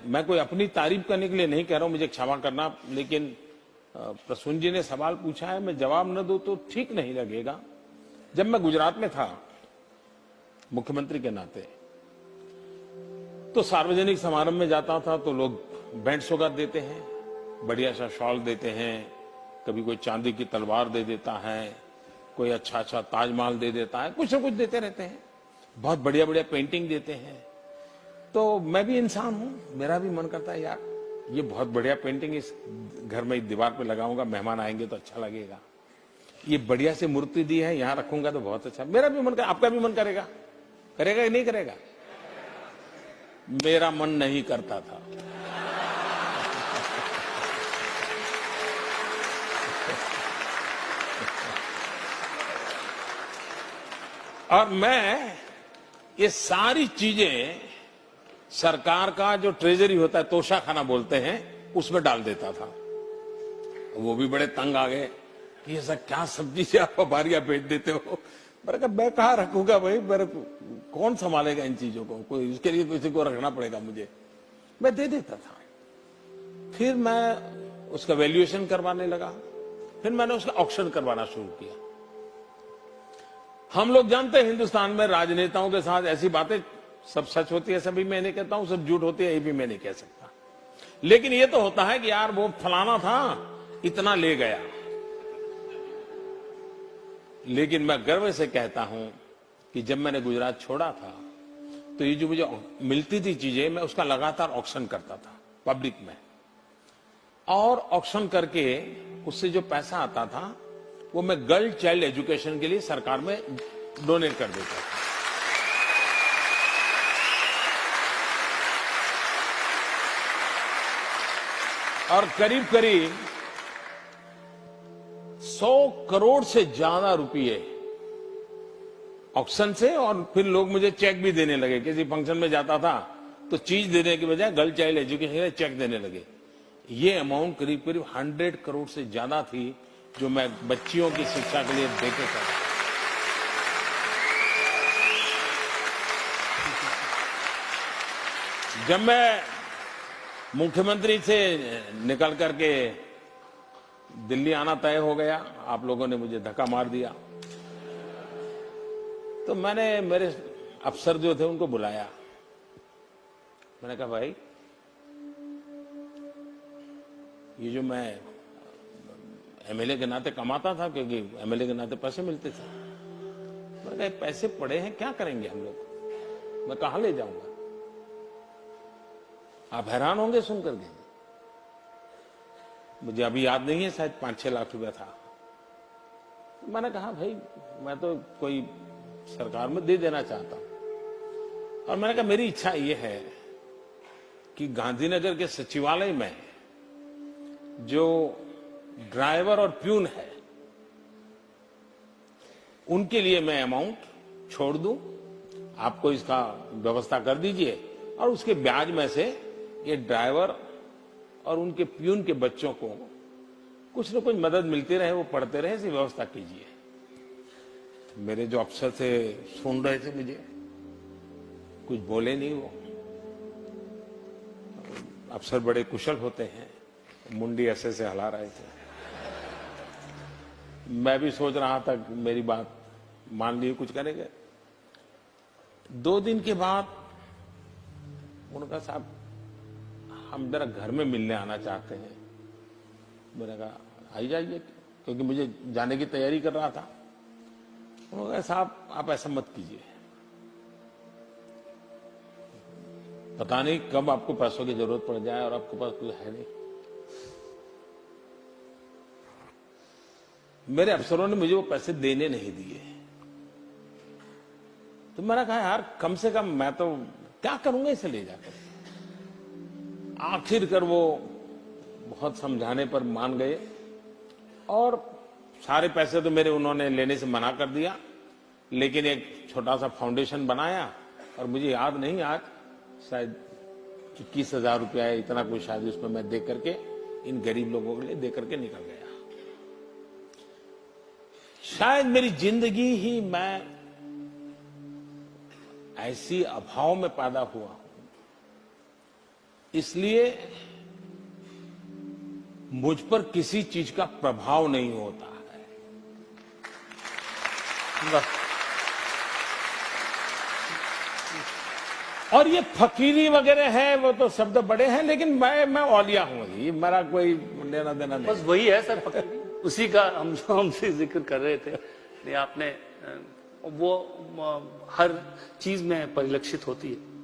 मैं कोई अपनी तारीफ करने के लिए नहीं कह रहा हूं, मुझे क्षमा करना, लेकिन प्रसून जी ने सवाल पूछा है, मैं जवाब न दूं तो ठीक नहीं लगेगा। जब मैं गुजरात में था मुख्यमंत्री के नाते, तो सार्वजनिक समारंभ में जाता था तो लोग बैंड सौगात देते हैं, बढ़िया सा शॉल देते हैं, कभी कोई चांदी की तलवार दे देता है, कोई अच्छा अच्छा ताजमहल दे देता है, कुछ न कुछ देते रहते हैं, बहुत बढ़िया बढ़िया पेंटिंग देते हैं। तो मैं भी इंसान हूं, मेरा भी मन करता है यार ये बहुत बढ़िया पेंटिंग इस घर में दीवार पे लगाऊंगा, मेहमान आएंगे तो अच्छा लगेगा। ये बढ़िया से मूर्ति दी है, यहां रखूंगा तो बहुत अच्छा। मेरा भी मन कर, आपका भी मन करेगा, करेगा कि नहीं करेगा? मेरा मन नहीं करता था। और मैं ये सारी चीजें सरकार का जो ट्रेजरी होता है, तोशाखाना बोलते हैं, उसमें डाल देता था। वो भी बड़े तंग आ गए कि ये सब क्या सब्जी से आप बारियां बेच देते हो। मैंने कहा मैं कहाँ रखूंगा भाई, मेरे कौन संभालेगा इन चीजों को, कोई इसके लिए किसी को रखना पड़ेगा मुझे। मैं दे देता था। फिर मैं उसका वैल्यूएशन करवाने लगा, फिर मैंने उसका ऑक्शन करवाना शुरू किया। हम लोग जानते हैं हिंदुस्तान में राजनेताओं के साथ ऐसी बातें सब सच होती है, सभी मैं नहीं कहता हूं, सब झूठ होती है, ये भी मैं नहीं कह सकता। लेकिन ये तो होता है कि यार वो फलाना था, इतना ले गया। लेकिन मैं गर्व से कहता हूं कि जब मैंने गुजरात छोड़ा था तो ये जो मुझे मिलती थी चीजें, मैं उसका लगातार ऑक्शन करता था पब्लिक में, और ऑक्शन करके उससे जो पैसा आता था वो मैं गर्ल चाइल्ड एजुकेशन के लिए सरकार में डोनेट कर देता था। और करीब करीब 100 करोड़ से ज्यादा रुपये ऑक्शन से, और फिर लोग मुझे चेक भी देने लगे। किसी फंक्शन में जाता था तो चीज देने के बजाय गर्ल चाइल्ड एजुकेशन के चेक देने लगे। ये अमाउंट करीब करीब 100 करोड़ से ज्यादा थी जो मैं बच्चियों की शिक्षा के लिए देके था। जब मैं मुख्यमंत्री से निकल करके दिल्ली आना तय हो गया, आप लोगों ने मुझे धक्का मार दिया, तो मैंने मेरे अफसर जो थे उनको बुलाया। मैंने कहा भाई ये जो मैं एमएलए के नाते कमाता था, क्योंकि एमएलए के नाते पैसे मिलते थे, मैंने कहा पैसे पड़े हैं, क्या करेंगे हम लोग, मैं कहां ले जाऊंगा? आप हैरान होंगे सुनकर के, मुझे अभी याद नहीं है, शायद 5-6 लाख रुपया था। मैंने कहा भाई मैं तो कोई सरकार में दे देना चाहता हूं। और मैंने कहा मेरी इच्छा यह है कि गांधीनगर के सचिवालय में जो ड्राइवर और प्यून है उनके लिए मैं अमाउंट छोड़ दूं, आपको इसका व्यवस्था कर दीजिए, और उसके ब्याज में से ये ड्राइवर और उनके प्यून के बच्चों को कुछ न कुछ मदद मिलती रहे, वो पढ़ते रहे, ऐसी व्यवस्था कीजिए। मेरे जो अफसर थे सुन रहे थे मुझे, कुछ बोले नहीं। वो अफसर बड़े कुशल होते हैं, मुंडी ऐसे से हिला रहे थे। मैं भी सोच रहा था कि मेरी बात मान ली, कुछ करेंगे। 2 दिन के बाद उन्होंने कहा साहब हम जरा घर में मिलने आना चाहते हैं। मैंने कहा आई जाइए, क्योंकि मुझे जाने की तैयारी कर रहा था। उन्होंने कहा साहब आप ऐसा मत कीजिए, पता नहीं कब आपको पैसों की जरूरत पड़ जाए और आपके पास कुछ है नहीं। मेरे अफसरों ने मुझे वो पैसे देने नहीं दिए, तो मैंने कहा यार कम से कम मैं तो क्या करूंगा इसे ले जाकर। आखिरकार वो बहुत समझाने पर मान गए, और सारे पैसे तो मेरे उन्होंने लेने से मना कर दिया, लेकिन एक छोटा सा फाउंडेशन बनाया, और मुझे याद नहीं आज शायद 21,000 रुपया है, इतना कुछ शायद उसमें मैं दे करके इन गरीब लोगों के लिए दे करके निकल गया। शायद मेरी जिंदगी ही मैं ऐसी अभाव में पैदा हुआ हूं, इसलिए मुझ पर किसी चीज का प्रभाव नहीं होता है। वाह। और ये फकीरी वगैरह है, वो तो शब्द बड़े हैं, लेकिन मैं औलिया हूं जी, मेरा कोई लेना देना नहीं। बस वही है सर, फकीरी उसी का हमसे जिक्र कर रहे थे। नहीं, आपने वो हर चीज में परिलक्षित होती है।